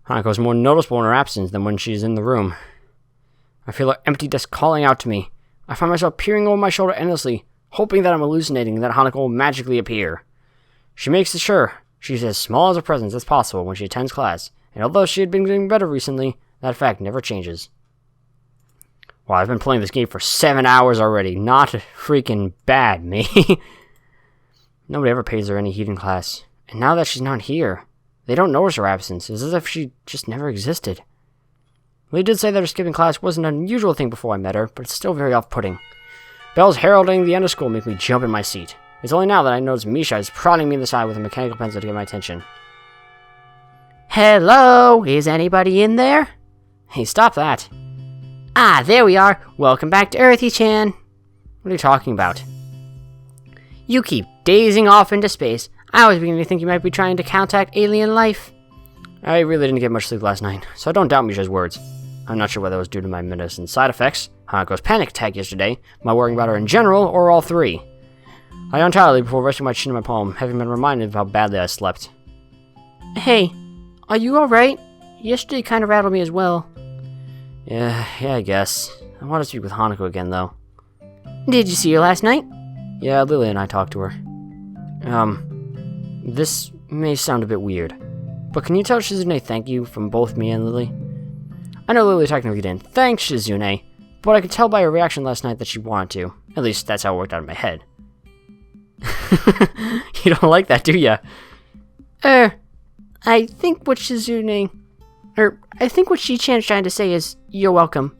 Hanako is more noticeable in her absence than when she's in the room. I feel her empty desk calling out to me. I find myself peering over my shoulder endlessly, hoping that I'm hallucinating and that Hanako will magically appear. She makes sure she's as small as a presence as possible when she attends class, and although she had been getting better recently, that fact never changes. Wow, I've been playing this game for 7 hours already. Not freaking bad, me. Nobody ever pays her any heat in class. And now that she's not here, they don't notice her absence. It's as if she just never existed. Lee did say that her skipping class wasn't an unusual thing before I met her, but it's still very off-putting. Bells heralding the end of school make me jump in my seat. It's only now that I notice Misha is prodding me in the side with a mechanical pencil to get my attention. Hello? Is anybody in there? Hey, stop that. Ah, there we are. Welcome back to Earthy-chan. What are you talking about? You keep dazing off into space. I was beginning to think you might be trying to contact alien life. I really didn't get much sleep last night, so I don't doubt Misha's words. I'm not sure whether it was due to my medicine side effects, Hanako's panic attack yesterday, my worrying about her in general, or all three. I yawned entirely before resting my chin in my palm, having been reminded of how badly I slept. Hey, are you alright? Yesterday kind of rattled me as well. Yeah, I guess. I want to speak with Hanako again, though. Did you see her last night? Yeah, Lily and I talked to her. This may sound a bit weird, but can you tell Shizune thank you from both me and Lily? I know Lily technically didn't thank Shizune, but I could tell by her reaction last night that she wanted to. At least that's how it worked out in my head. You don't like that, do ya? I think what Shi-chan's trying to say is, you're welcome.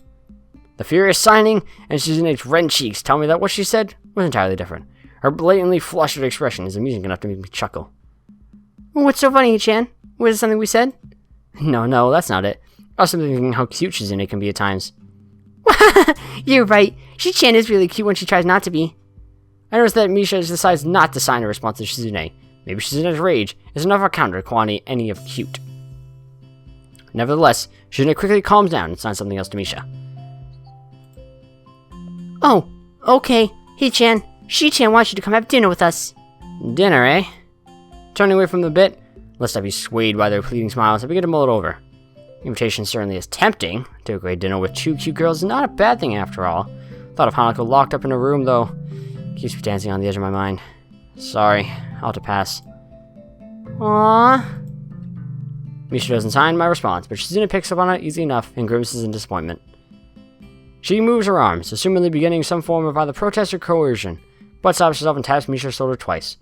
The furious signing and Shizune's red cheeks tell me that what she said was entirely different. Her blatantly flustered expression is amusing enough to make me chuckle. What's so funny, Chan? Was it something we said? No, that's not it. I was simply thinking how cute Shizune can be at times. You're right. Shi-chan is really cute when she tries not to be. I noticed that Misha decides not to sign a response to Shizune. Maybe Shizune's rage is enough of a counter to quantity any of cute. Nevertheless, Shizune quickly calms down and signs something else to Misha. Oh, okay. Hey, Chan. Shi-chan wants you to come have dinner with us. Dinner, eh? Turning away from the bit, lest I be swayed by their pleading smiles, I begin to mull it over. The invitation certainly is tempting. To a great dinner with two cute girls is not a bad thing after all. Thought of Hanako locked up in a room, though, keeps me dancing on the edge of my mind. Sorry, I'll have to pass. Aww. Misha doesn't sign my response, but Shizune picks up on it easy enough and grimaces in disappointment. She moves her arms, assumingly beginning some form of either protest or coercion, but stops herself and taps Misha's shoulder twice.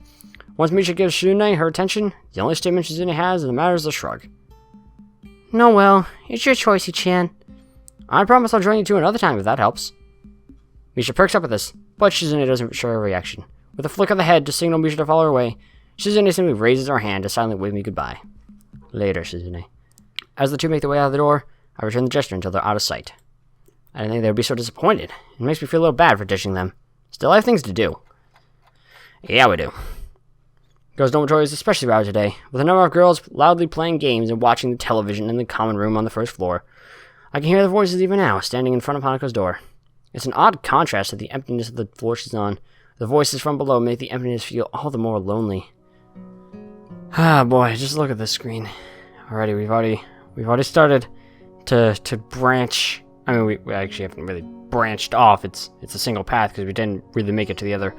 Once Misha gives Shizune her attention, the only statement Shizune has in the matter is a shrug. No, well, it's your choice, Chan. I promise I'll join you two another time if that helps. Misha perks up at this, but Shizune doesn't show a reaction. With a flick of the head to signal Misha to follow her away, Shizune simply raises her hand to silently wave me goodbye. Later, Shizune. As the two make their way out of the door, I return the gesture until they're out of sight. I didn't think they would be so disappointed. It makes me feel a little bad for ditching them. Still, I have things to do. Yeah, we do. Girls' dormitory is especially rowdy today, with a number of girls loudly playing games and watching the television in the common room on the first floor. I can hear their voices even now, standing in front of Hanako's door. It's an odd contrast to the emptiness of the floor she's on. The voices from below make the emptiness feel all the more lonely. Ah, boy, just look at this screen. Alrighty, we've already started to branch. I mean, we actually haven't really branched off. It's a single path because we didn't really make it to the other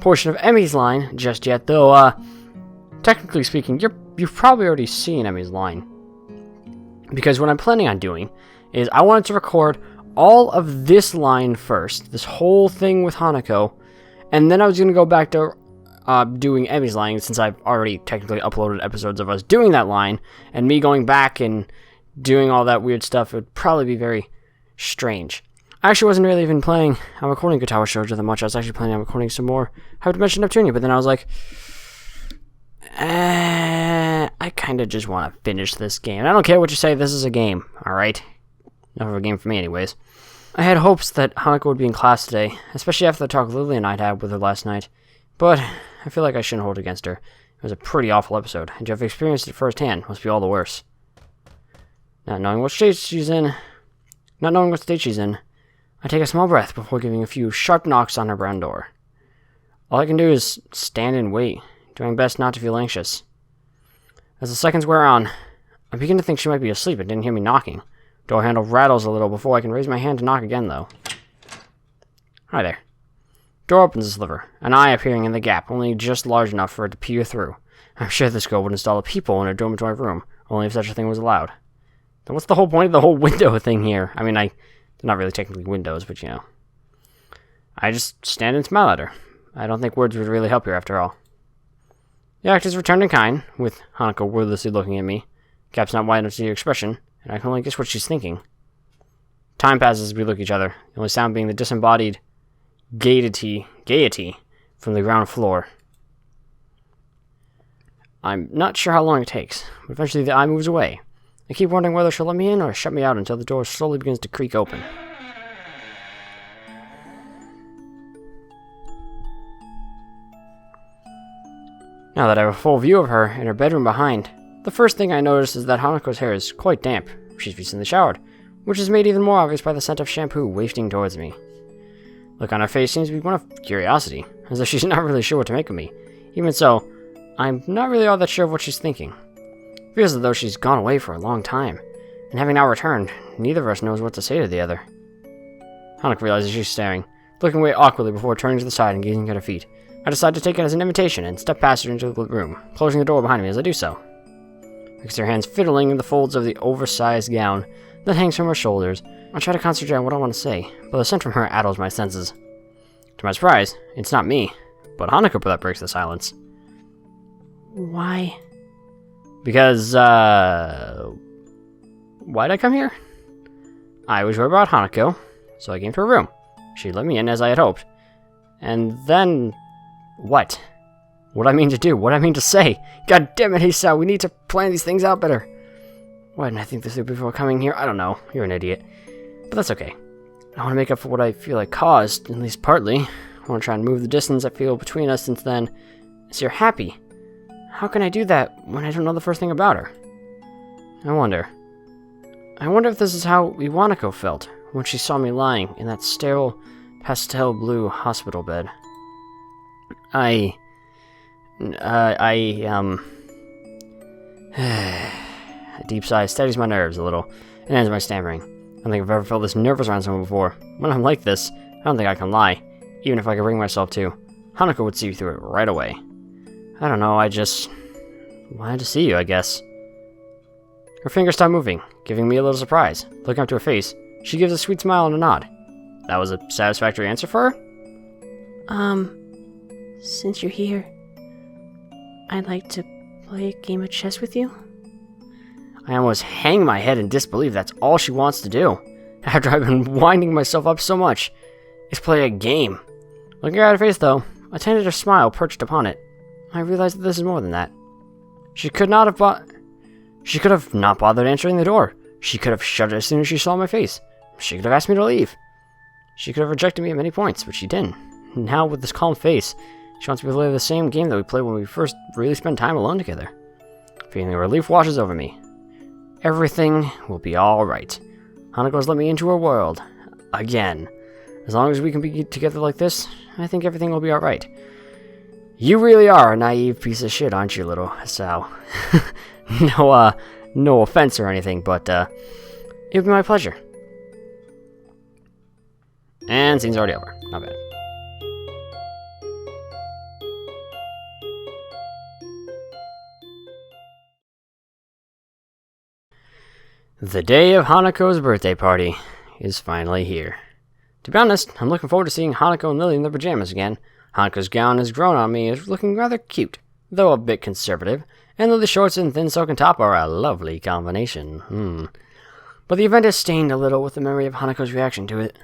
portion of Emmy's line just yet, though, technically speaking, you've probably already seen Emmy's line. Because what I'm planning on doing is I wanted to record all of this line first, this whole thing with Hanako, and then I was going to go back to doing Emmy's line, since I've already technically uploaded episodes of us doing that line, and me going back and doing all that weird stuff would probably be very strange. I actually wasn't really even planning on recording Katawa Shoujo that much. I was actually planning on recording some more How to Mention Neptunia, but then I was like, I kind of just want to finish this game. And I don't care what you say, this is a game, alright? Enough of a game for me anyways. I had hopes that Hanako would be in class today, especially after the talk Lily and I had with her last night. But I feel like I shouldn't hold it against her. It was a pretty awful episode, and to have experienced it firsthand must be all the worse. Not knowing what state she's in, I take a small breath before giving a few sharp knocks on her brown door. All I can do is stand and wait, doing my best not to feel anxious. As the seconds wear on, I begin to think she might be asleep and didn't hear me knocking. Door handle rattles a little before I can raise my hand to knock again, though. Hi there. Door opens a sliver, an eye appearing in the gap, only just large enough for it to peer through. I'm sure this girl would install a peephole in her dormitory room, only if such a thing was allowed. Then what's the whole point of the whole window thing here? I mean, they're not really technically windows, but you know. I just stand and smile at her. I don't think words would really help here after all. The act is returned in kind, with Hanako wordlessly looking at me. Gap's not wide enough to see her expression, and I can only guess what she's thinking. Time passes as we look at each other, the only sound being the disembodied gaiety from the ground floor. I'm not sure how long it takes, but eventually the eye moves away. I keep wondering whether she'll let me in or shut me out until the door slowly begins to creak open. Now that I have a full view of her in her bedroom behind, the first thing I notice is that Hanako's hair is quite damp. She's recently showered, which is made even more obvious by the scent of shampoo wafting towards me. Look on her face seems to be one of curiosity, as though she's not really sure what to make of me. Even so, I'm not really all that sure of what she's thinking. It feels as though she's gone away for a long time, and having now returned, neither of us knows what to say to the other. Hanako realizes she's staring, looking away awkwardly before turning to the side and gazing at her feet. I decide to take it as an invitation and step past her into the room, closing the door behind me as I do so. I can see her hands fiddling in the folds of the oversized gown that hangs from her shoulders. I try to concentrate on what I want to say, but the scent from her addles my senses. To my surprise, it's not me, but Hanako that breaks the silence. Why? Because, why'd I come here? I was worried about Hanako, so I came to her room. She let me in as I had hoped. And then... what? What I mean to do? What I mean to say? God damn it, Hisao, we need to plan these things out better. Why didn't I think this through before coming here? I don't know. You're an idiot. But that's okay. I want to make up for what I feel I caused, at least partly. I want to try and move the distance I feel between us since then. So you're happy. How can I do that when I don't know the first thing about her? I wonder if this is how Iwanako felt when she saw me lying in that sterile, pastel blue hospital bed. A deep sigh steadies my nerves a little and ends my stammering. I don't think I've ever felt this nervous around someone before. When I'm like this, I don't think I can lie, even if I could bring myself to. Hanako would see through it right away. I don't know, I just wanted to see you, I guess. Her fingers stop moving, giving me a little surprise. Looking up to her face, she gives a sweet smile and a nod. That was a satisfactory answer for her? Since you're here, I'd like to play a game of chess with you. I almost hang my head in disbelief that's all she wants to do. After I've been winding myself up so much, is play a game. Looking at her face, though, a tentative smile perched upon it. I realized that this is more than that. She could have not bothered answering the door. She could have shut it as soon as she saw my face. She could have asked me to leave. She could have rejected me at many points, but she didn't. Now, with this calm face, she wants me to play the same game that we played when we first really spent time alone together. Feeling of relief washes over me. Everything will be alright. Hanako's let me into her world. Again. As long as we can be together like this, I think everything will be alright. You really are a naive piece of shit, aren't you, little Hisao? No offense or anything, but, it would be my pleasure. And scene's already over. Not bad. The day of Hanako's birthday party is finally here. To be honest, I'm looking forward to seeing Hanako and Lily in their pajamas again. Hanako's gown has grown on me, is looking rather cute, though a bit conservative, and Lily's shorts and thin silken top are a lovely combination. But the event is stained a little with the memory of Hanako's reaction to it.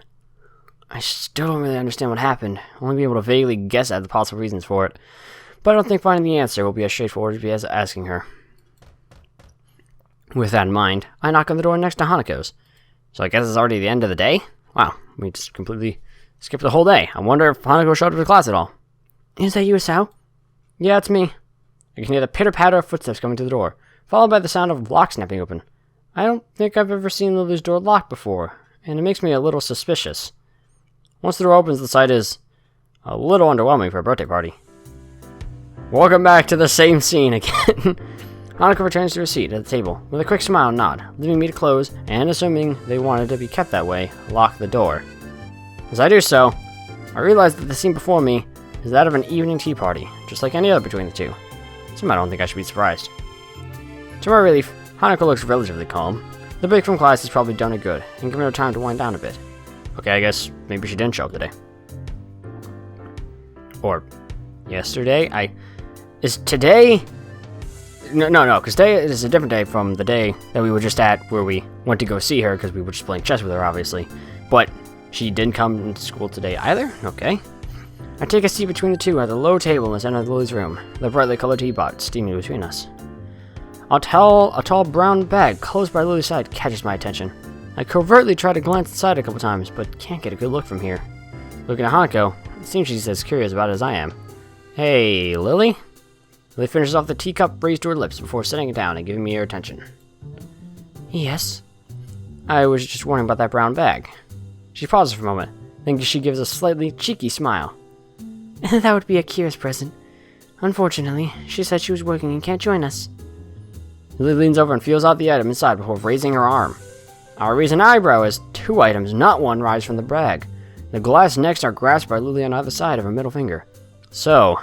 I still don't really understand what happened, only be able to vaguely guess at the possible reasons for it, but I don't think finding the answer will be as straightforward as asking her. With that in mind, I knock on the door next to Hanako's. So I guess it's already the end of the day? Wow, we just completely skipped the whole day. I wonder if Hanako showed up to class at all. Is that you, Hisao? Yeah, it's me. I can hear the pitter-patter of footsteps coming to the door, followed by the sound of lock snapping open. I don't think I've ever seen Lily's door locked before, and it makes me a little suspicious. Once the door opens, the sight is a little underwhelming for a birthday party. Welcome back to the same scene again. Hanako returns to her seat at the table with a quick smile and nod, leaving me to close, and assuming they wanted to be kept that way, lock the door. As I do so, I realize that the scene before me is that of an evening tea party, just like any other between the two. Somehow I don't think I should be surprised. To my relief, Hanako looks relatively calm. The break from class has probably done her good, and given her time to wind down a bit. Okay, I guess maybe she didn't show up today. Or yesterday? Is today? No, because today is a different day from the day that we were just at, where we went to go see her, because we were just playing chess with her, obviously. But she didn't come to school today either? Okay. I take a seat between the two at the low table in the center of Lily's room, the brightly colored teapot steaming between us. A tall brown bag close by Lily's side catches my attention. I covertly try to glance inside a couple times, but can't get a good look from here. Looking at Hanako, it seems she's as curious about it as I am. Hey, Lily? Lily finishes off the teacup raised to her lips before setting it down and giving me her attention. Yes? I was just wondering about that brown bag. She pauses for a moment, then she gives a slightly cheeky smile. That would be Akira's present. Unfortunately, she said she was working and can't join us. Lily leans over and feels out the item inside before raising her arm. I raise an eyebrow as 2 items, not 1, rise from the bag. The glass next are grasped by Lily on either side of her middle finger. So,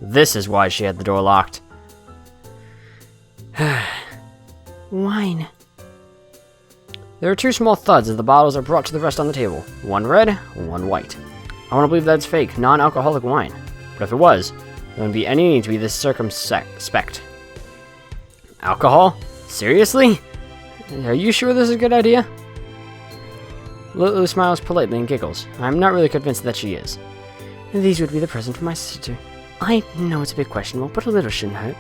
this is why she had the door locked. Wine. There are 2 small thuds as the bottles are brought to the rest on the table. 1 red, 1 white. I want to believe that's fake, non-alcoholic wine. But if it was, there wouldn't be any need to be this circumspect. Alcohol? Seriously? Are you sure this is a good idea? Lily smiles politely and giggles. I'm not really convinced that she is. These would be the present for my sister. I know it's a bit questionable, but a little shouldn't hurt.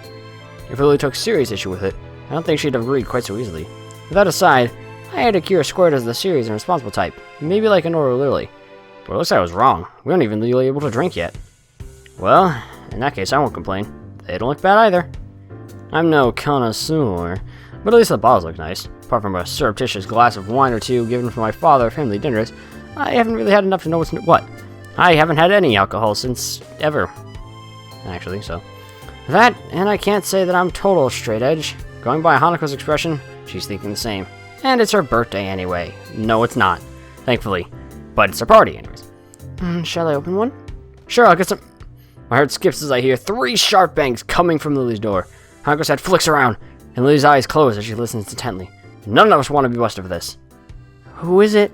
If Lily took serious issue with it, I don't think she'd have agreed quite so easily. With that aside, I had Akira squared as the serious and responsible type, maybe like an Oro Lily. But it looks like I was wrong. We aren't even legally able to drink yet. Well, in that case, I won't complain. They don't look bad either. I'm no connoisseur, but at least the bottles look nice. Apart from a surreptitious glass of wine or 2 given for my father at family dinners, I haven't really had enough to know what's what. I haven't had any alcohol since ever. Actually, so. That, and I can't say that I'm total straight edge. Going by Hanako's expression, she's thinking the same. And it's her birthday anyway. No, it's not. Thankfully. But it's her party anyways. Shall I open one? Sure, I'll get some. My heart skips as I hear 3 sharp bangs coming from Lily's door. Hanako's head flicks around, and Lily's eyes close as she listens intently. None of us want to be busted for this. Who is it?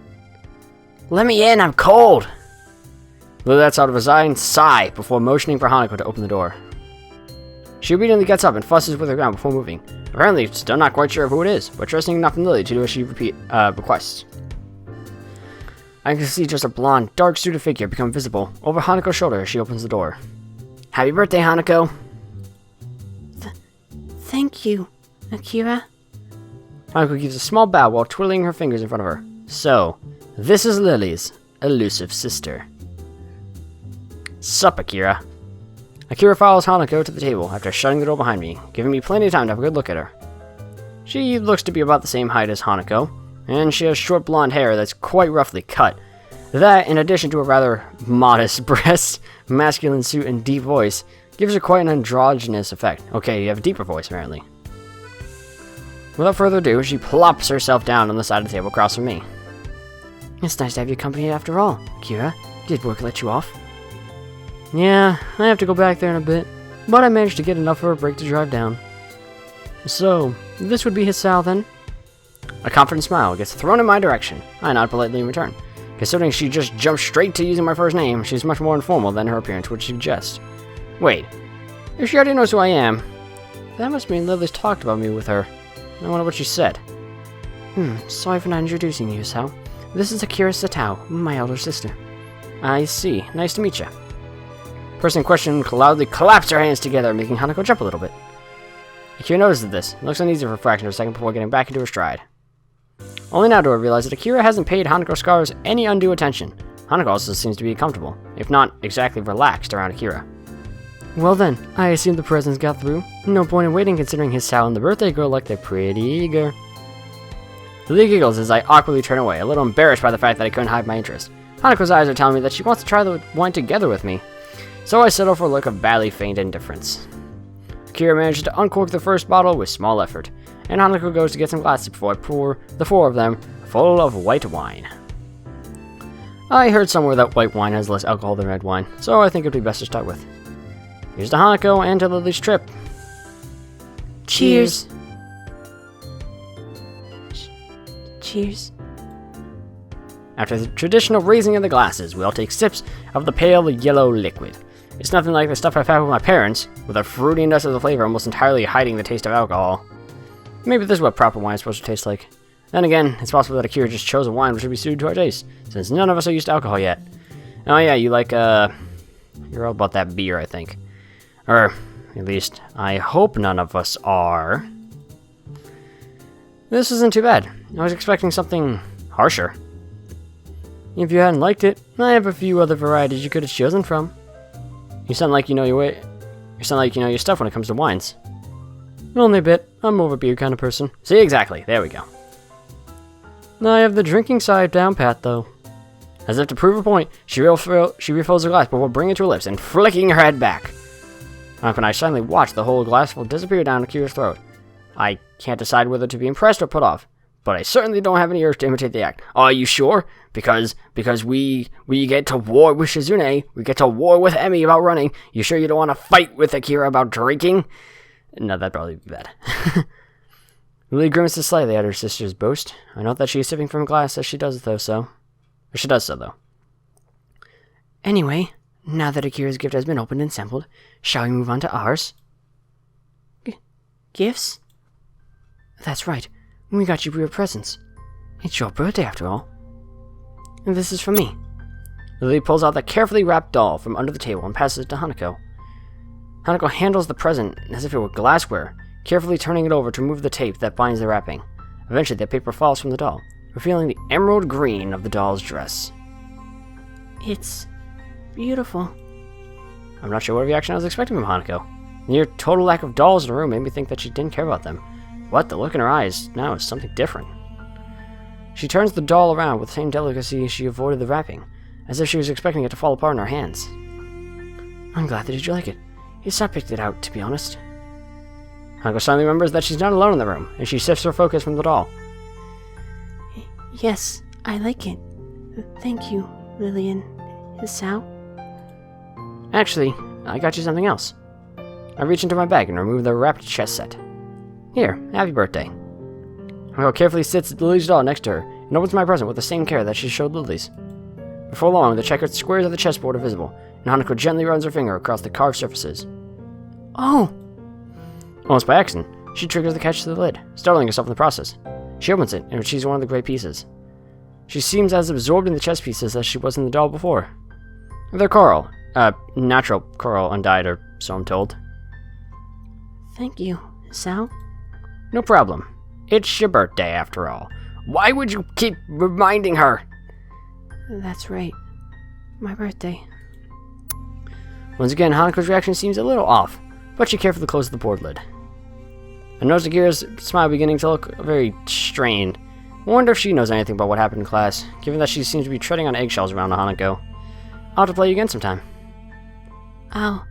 Let me in, I'm cold! Lily lets out a resigned sigh before motioning for Hanako to open the door. She obediently gets up and fusses with her ground before moving. Apparently, still not quite sure who it is, but trusting enough in Lily to do as she requests. I can see just a blonde, dark-suited figure become visible over Hanako's shoulder as she opens the door. Happy birthday, Hanako! Thank you, Akira. Hanako gives a small bow while twiddling her fingers in front of her. So, this is Lily's elusive sister. Sup, Akira. Akira follows Hanako to the table after shutting the door behind me, giving me plenty of time to have a good look at her. She looks to be about the same height as Hanako, and she has short blonde hair that's quite roughly cut. That, in addition to a rather modest breasts, masculine suit, and deep voice, gives her quite an androgynous effect. Okay, you have a deeper voice, apparently. Without further ado, she plops herself down on the side of the table across from me. It's nice to have your company after all, Akira. Did work let you off? Yeah, I have to go back there in a bit, but I managed to get enough for a break to drive down. So, this would be Hisao then? A confident smile gets thrown in my direction. I nod politely in return. Considering she just jumped straight to using my first name, she's much more informal than her appearance would suggest. Wait, if she already knows who I am, that must mean Lily's talked about me with her. I wonder what she said. Sorry for not introducing you, Hisao. This is Akira Satao, my elder sister. I see. Nice to meet you. Person in question loudly claps her hands together, making Hanako jump a little bit. Akira notices this, and looks uneasy for a fraction of a second before getting back into her stride. Only now do I realize that Akira hasn't paid Hanako's scars any undue attention. Hanako also seems to be comfortable, if not exactly relaxed, around Akira. Well then, I assume the presents got through. No point in waiting considering Hisao and the birthday girl like they're pretty eager. Lily giggles as I awkwardly turn away, a little embarrassed by the fact that I couldn't hide my interest. Hanako's eyes are telling me that she wants to try the wine together with me, so I settle for a look of badly feigned indifference. Akira manages to uncork the first bottle with small effort, and Hanako goes to get some glasses before I pour the 4 of them full of white wine. I heard somewhere that white wine has less alcohol than red wine, so I think it would be best to start with. Here's to Hanako and to Lily's trip. Cheers. Cheers. After the traditional raising of the glasses, we all take sips of the pale yellow liquid. It's nothing like the stuff I've had with my parents, with the fruitiness of the flavor almost entirely hiding the taste of alcohol. Maybe this is what proper wine is supposed to taste like. Then again, it's possible that Akira just chose a wine which would be suited to our taste, since none of us are used to alcohol yet. Oh yeah, you like, you're all about that beer, I think. Or, at least, I hope none of us are. This isn't too bad. I was expecting something harsher. If you hadn't liked it, I have a few other varieties you could have chosen from. You sound like you know your way. You sound like you know your stuff when it comes to wines. Only a bit. I'm more of a beer kind of person. See, exactly. There we go. I have the drinking side down pat, though. As if to prove a point, she refills her glass before bringing it to her lips and flicking her head back. When I suddenly watch the whole glassful disappear down Akira's throat. I can't decide whether to be impressed or put off, but I certainly don't have any urge to imitate the act. Are you sure? Because we get to war with Shizune, we get to war with Emi about running. You sure you don't want to fight with Akira about drinking? No, that'd probably be bad. Lily grimaces slightly at her sister's boast. I note that she is sipping from a glass as she does so, though. Anyway, now that Akira's gift has been opened and sampled, shall we move on to ours? Gifts? That's right. We got you your presents. It's your birthday, after all. And this is for me. Lily pulls out the carefully wrapped doll from under the table and passes it to Hanako. Hanako handles the present as if it were glassware, carefully turning it over to remove the tape that binds the wrapping. Eventually, the paper falls from the doll, revealing the emerald green of the doll's dress. It's beautiful. I'm not sure what reaction I was expecting from Hanako. The near total lack of dolls in the room made me think that she didn't care about them. What? The look in her eyes now is something different. She turns the doll around with the same delicacy she avoided the wrapping, as if she was expecting it to fall apart in her hands. I'm glad that you like it. Hisao picked it out, to be honest. Hanako suddenly remembers that she's not alone in the room, and she shifts her focus from the doll. Yes, I like it. Thank you, Lillian. Hisao? Actually, I got you something else. I reach into my bag and remove the wrapped chess set. Here, happy birthday. Hanako carefully sits Lily's doll next to her and opens my present with the same care that she showed Lily's. Before long, the checkered squares of the chessboard are visible, and Hanako gently runs her finger across the carved surfaces. Oh! Almost by accident, she triggers the catch to the lid, startling herself in the process. She opens it and retrieves one of the gray pieces. She seems as absorbed in the chess pieces as she was in the doll before. They're coral. Natural coral, undyed, or so I'm told. Thank you, Hisao. No problem. It's your birthday, after all. Why would you keep reminding her? That's right. My birthday. Once again, Hanako's reaction seems a little off, but she carefully closes the board lid. I notice Akira's smile beginning to look very strained. I wonder if she knows anything about what happened in class, given that she seems to be treading on eggshells around Hanako. I'll have to play you again sometime. I'll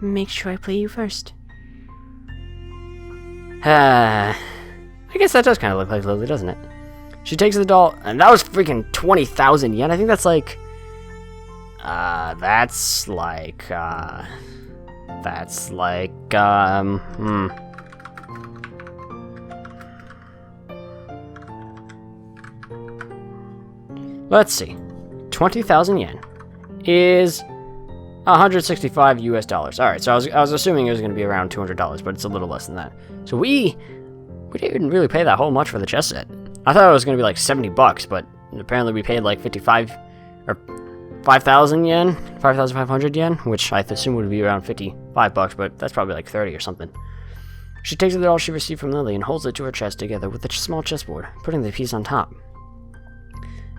make sure I play you first. I guess that does kind of look like Lily, doesn't it? She takes the doll, and that was freaking 20,000 yen. I think that's like... Let's see. 20,000 yen is 165 US dollars. Alright, so I was assuming it was going to be around $200, but it's a little less than that. So we didn't really pay that whole much for the chess set. I thought it was going to be like 70 bucks, but apparently we paid like 55 or 5,000 yen, 5,500 yen, which I assume would be around 55 bucks, but that's probably like 30 or something. She takes the doll she received from Lily and holds it to her chest together with a small chessboard, putting the piece on top.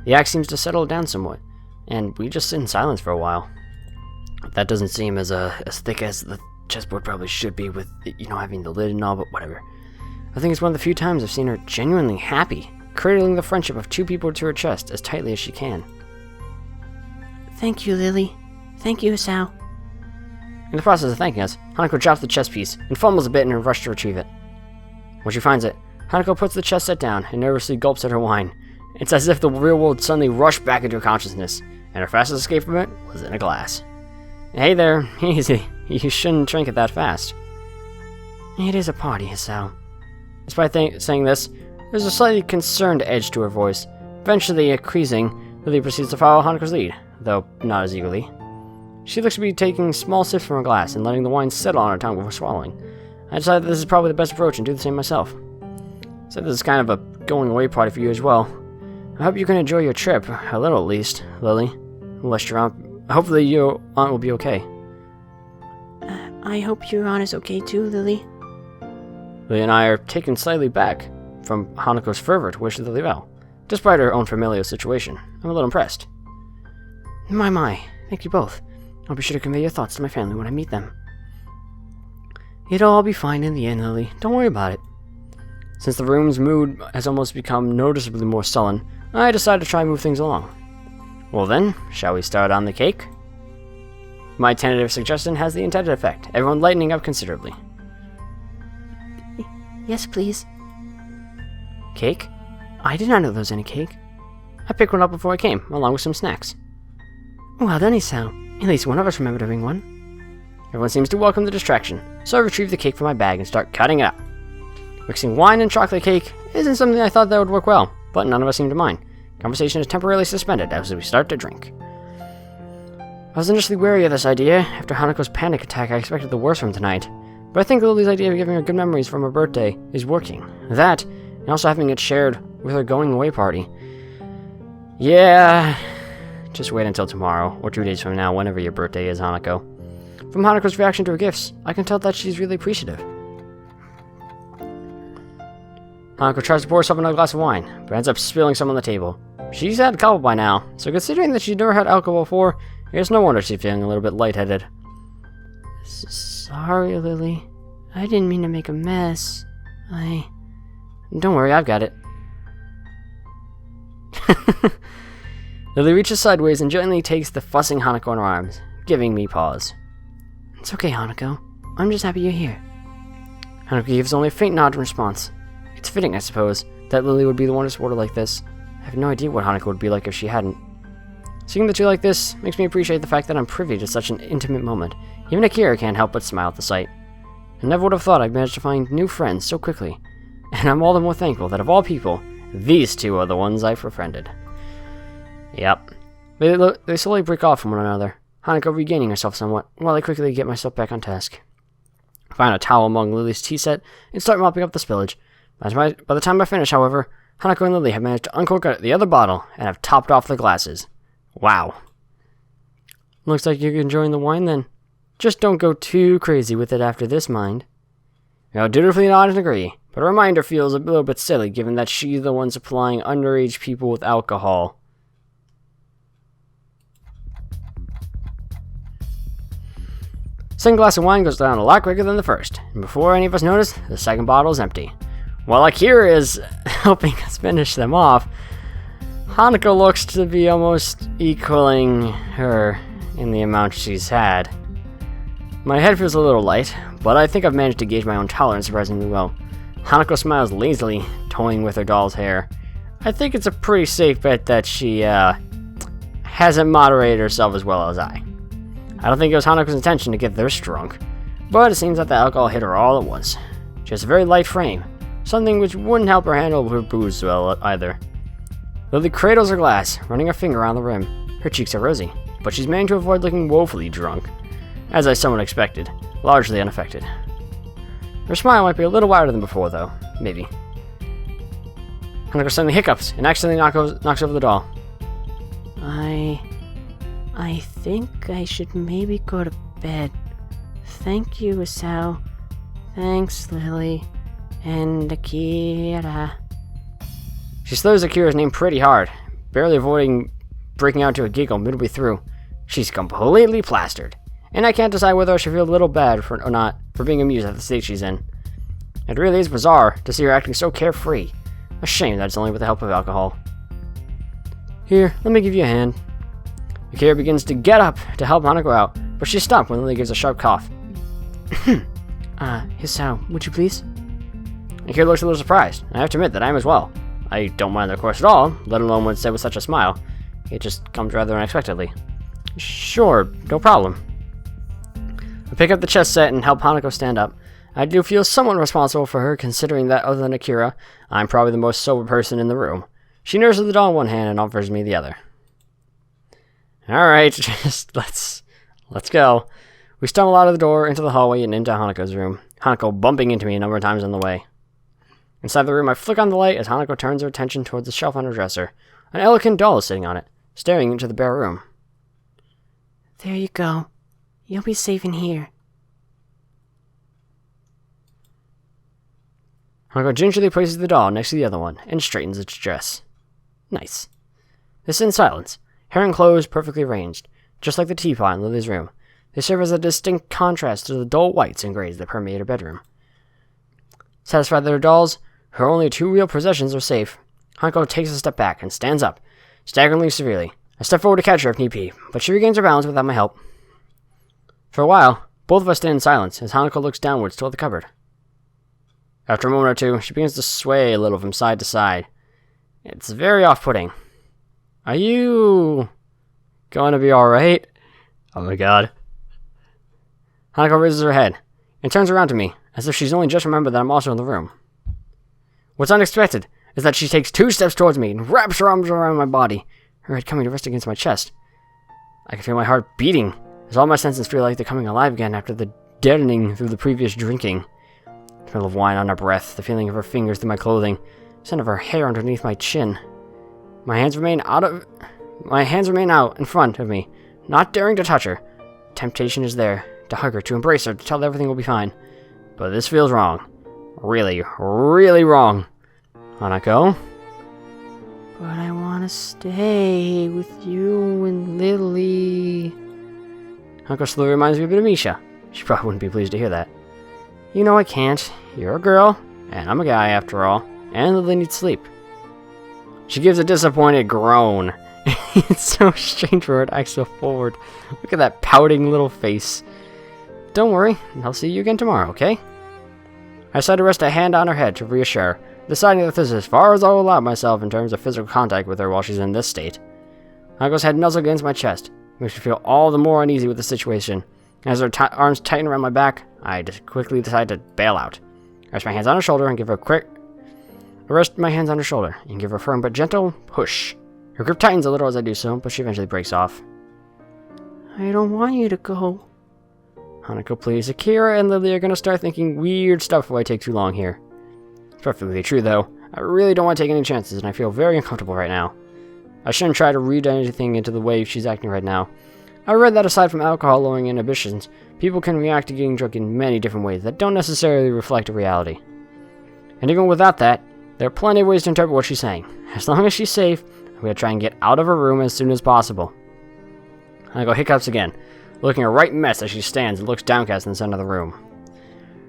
The axe seems to settle down somewhat, and we just sit in silence for a while. That doesn't seem as thick as the chessboard probably should be with, having the lid and all, but whatever. I think it's one of the few times I've seen her genuinely happy, cradling the friendship of two people to her chest as tightly as she can. Thank you, Lily. Thank you, Hisao. In the process of thanking us, Hanako drops the chess piece and fumbles a bit in her rush to retrieve it. When she finds it, Hanako puts the chess set down and nervously gulps at her wine. It's as if the real world suddenly rushed back into her consciousness, and her fastest escape from it was in a glass. Hey there, easy. You shouldn't drink it that fast. It is a party, Hisao. Despite saying this, there's a slightly concerned edge to her voice. Eventually, acquiescing, Lily proceeds to follow Hanako's lead, though not as eagerly. She looks to be taking small sips from her glass and letting the wine settle on her tongue before swallowing. I decided that this is probably the best approach and do the same myself. So this is kind of a going away party for you as well. I hope you can enjoy your trip, a little at least, Lily. Unless your aunt... Hopefully your aunt will be okay. I hope your aunt is okay too, Lily. Lily and I are taken slightly back from Hanako's fervor to wish Lily well. Despite her own familial situation, I'm a little impressed. My, thank you both. I'll be sure to convey your thoughts to my family when I meet them. It'll all be fine in the end, Lily. Don't worry about it. Since the room's mood has almost become noticeably more sullen, I decided to try and move things along. Well then, shall we start on the cake? My tentative suggestion has the intended effect, everyone lightening up considerably. Yes, please. Cake? I did not know there was any cake. I picked one up before I came, along with some snacks. Well done, Hisao. At least one of us remembered to bring one. Everyone seems to welcome the distraction, so I retrieve the cake from my bag and start cutting it up. Mixing wine and chocolate cake isn't something I thought that would work well, but none of us seem to mind. Conversation is temporarily suspended as we start to drink. I was initially wary of this idea. After Hanako's panic attack, I expected the worst from tonight. But I think Lily's idea of giving her good memories from her birthday is working. That, and also having it shared with her going away party. Yeah, just wait until tomorrow, or 2 days from now, whenever your birthday is, Hanako. From Hanako's reaction to her gifts, I can tell that she's really appreciative. Hanako tries to pour herself another glass of wine, but ends up spilling some on the table. She's had a couple by now, so considering that she's never had alcohol before, it's no wonder she's feeling a little bit lightheaded. Sorry, Lily. I didn't mean to make a mess. Don't worry, I've got it. Lily reaches sideways and gently takes the fussing Hanako in her arms, giving me pause. It's okay, Hanako. I'm just happy you're here. Hanako gives only a faint nod in response. It's fitting, I suppose, that Lily would be the one to support her like this. I have no idea what Hanako would be like if she hadn't. Seeing the two like this makes me appreciate the fact that I'm privy to such an intimate moment. Even Akira can't help but smile at the sight. I never would have thought I'd managed to find new friends so quickly, and I'm all the more thankful that of all people, these two are the ones I've befriended. Yep. They slowly break off from one another, Hanako regaining herself somewhat, while I quickly get myself back on task. I find a towel among Lily's tea set and start mopping up the spillage. By the time I finish, however, Hanako and Lily have managed to uncork the other bottle and have topped off their glasses. Wow. Looks like you're enjoying the wine then. Just don't go too crazy with it after this, mind. I'll dutifully nod and agree, but a reminder feels a little bit silly given that she's the one supplying underage people with alcohol. Second glass of wine goes down a lot quicker than the first, and before any of us notice, the second bottle is empty. While Akira is helping us finish them off, Hanako looks to be almost equaling her in the amount she's had. My head feels a little light, but I think I've managed to gauge my own tolerance surprisingly well. Hanako smiles lazily, toying with her doll's hair. I think it's a pretty safe bet that she, hasn't moderated herself as well as I. I don't think it was Hanako's intention to get this drunk, but it seems that the alcohol hit her all at once. She has a very light frame, something which wouldn't help her handle her booze well either. Lily cradles her glass, running her finger around the rim. Her cheeks are rosy, but she's managed to avoid looking woefully drunk, as I somewhat expected, largely unaffected. Her smile might be a little wider than before, though. Maybe. Hanako suddenly hiccups and accidentally knocks over the doll. I think I should maybe go to bed. Thank you, Hisao. Thanks, Lily. And Akira. She slurs Akira's name pretty hard, barely avoiding breaking out into a giggle midway through. She's completely plastered, and I can't decide whether I should feel a little bad or not for being amused at the state she's in. It really is bizarre to see her acting so carefree. A shame that it's only with the help of alcohol. Here, let me give you a hand. Akira begins to get up to help Hanako out, but she stopped when Lily gives a sharp cough. Hisao, would you please? Akira looks a little surprised, and I have to admit that I am as well. I don't mind their course at all, let alone when said with such a smile. It just comes rather unexpectedly. Sure, no problem. I pick up the chess set and help Hanako stand up. I do feel somewhat responsible for her, considering that other than Akira, I'm probably the most sober person in the room. She nurses the doll in one hand and offers me the other. Alright, just let's go. We stumble out of the door, into the hallway, and into Hanako's room. Hanako bumping into me a number of times on the way. Inside the room, I flick on the light as Hanako turns her attention towards the shelf on her dresser. An elegant doll is sitting on it, staring into the bare room. There you go. You'll be safe in here. Hanako gingerly places the doll next to the other one and straightens its dress. Nice. They sit in silence, hair and clothes perfectly arranged, just like the teapot in Lily's room. They serve as a distinct contrast to the dull whites and grays that permeate her bedroom. Satisfied that her dolls, her only two real possessions, are safe, Hanako takes a step back and stands up, staggeringly severely. I step forward to catch her if need be, but she regains her balance without my help. For a while, both of us stand in silence as Hanako looks downwards toward the cupboard. After a moment or two, she begins to sway a little from side to side. It's very off-putting. Are you going to be alright? Oh my god. Hanako raises her head and turns around to me, as if she's only just remembered that I'm also in the room. What's unexpected is that she takes 2 steps towards me and wraps her arms around my body, her head coming to rest against my chest. I can feel my heart beating, as all my senses feel like they're coming alive again after the deadening through the previous drinking. The smell of wine on her breath, the feeling of her fingers through my clothing, the scent of her hair underneath my chin. My hands remain out in front of me, not daring to touch her. Temptation is there, to hug her, to embrace her, to tell her everything will be fine. But this feels wrong. Really, really wrong. Hanako? But I want to stay with you and Lily. Hanako slowly reminds me a bit of Misha. She probably wouldn't be pleased to hear that. You know I can't. You're a girl, and I'm a guy after all, and Lily needs sleep. She gives a disappointed groan. It's so strange for her to act so forward. Look at that pouting little face. Don't worry, I'll see you again tomorrow, okay? I decide to rest a hand on her head to reassure, deciding that this is as far as I'll allow myself in terms of physical contact with her while she's in this state. Hanako's head nuzzles against my chest, makes me feel all the more uneasy with the situation. As her arms tighten around my back, I just quickly decide to bail out. I rest my hands on her shoulder and give her a firm but gentle push. Her grip tightens a little as I do so, but she eventually breaks off. I don't want you to go. Hanako, please. Akira and Lily are going to start thinking weird stuff if I take too long here. It's perfectly true, though. I really don't want to take any chances, and I feel very uncomfortable right now. I shouldn't try to read anything into the way she's acting right now. I read that aside from alcohol lowering inhibitions, people can react to getting drunk in many different ways that don't necessarily reflect a reality. And even without that, there are plenty of ways to interpret what she's saying. As long as she's safe, I'm going to try and get out of her room as soon as possible. Hanako hiccups again, looking a right mess as she stands and looks downcast in the center of the room.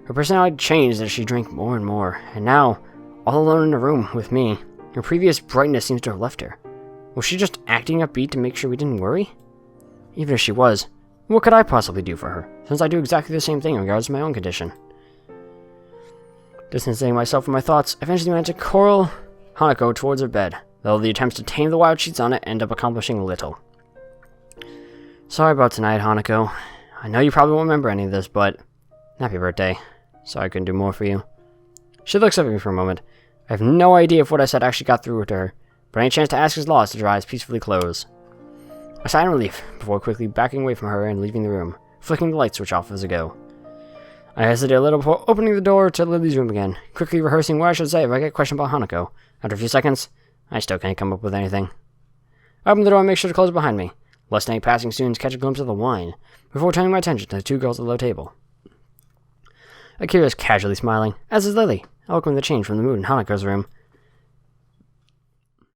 Her personality changed as she drank more and more, and now, all alone in a room with me, her previous brightness seems to have left her. Was she just acting upbeat to make sure we didn't worry? Even if she was, what could I possibly do for her, since I do exactly the same thing in regards to my own condition? Distancing myself from my thoughts, I eventually managed to coil Hanako towards her bed, though the attempts to tame the wild sheets on it end up accomplishing little. Sorry about tonight, Hanako. I know you probably won't remember any of this, but happy birthday. Sorry I couldn't do more for you. She looks up at me for a moment. I have no idea if what I said actually got through to her, but any chance to ask is lost as her eyes peacefully close. I sigh in relief, before quickly backing away from her and leaving the room, flicking the light switch off as I go. I hesitate a little before opening the door to Lily's room again, quickly rehearsing what I should say if I get questioned about Hanako. After a few seconds, I still can't come up with anything. I open the door and make sure to close it behind me, lest any passing students catch a glimpse of the wine, before turning my attention to the 2 girls at the low table. Akira is casually smiling, as is Lily, welcoming the change from the mood in Hanako's room.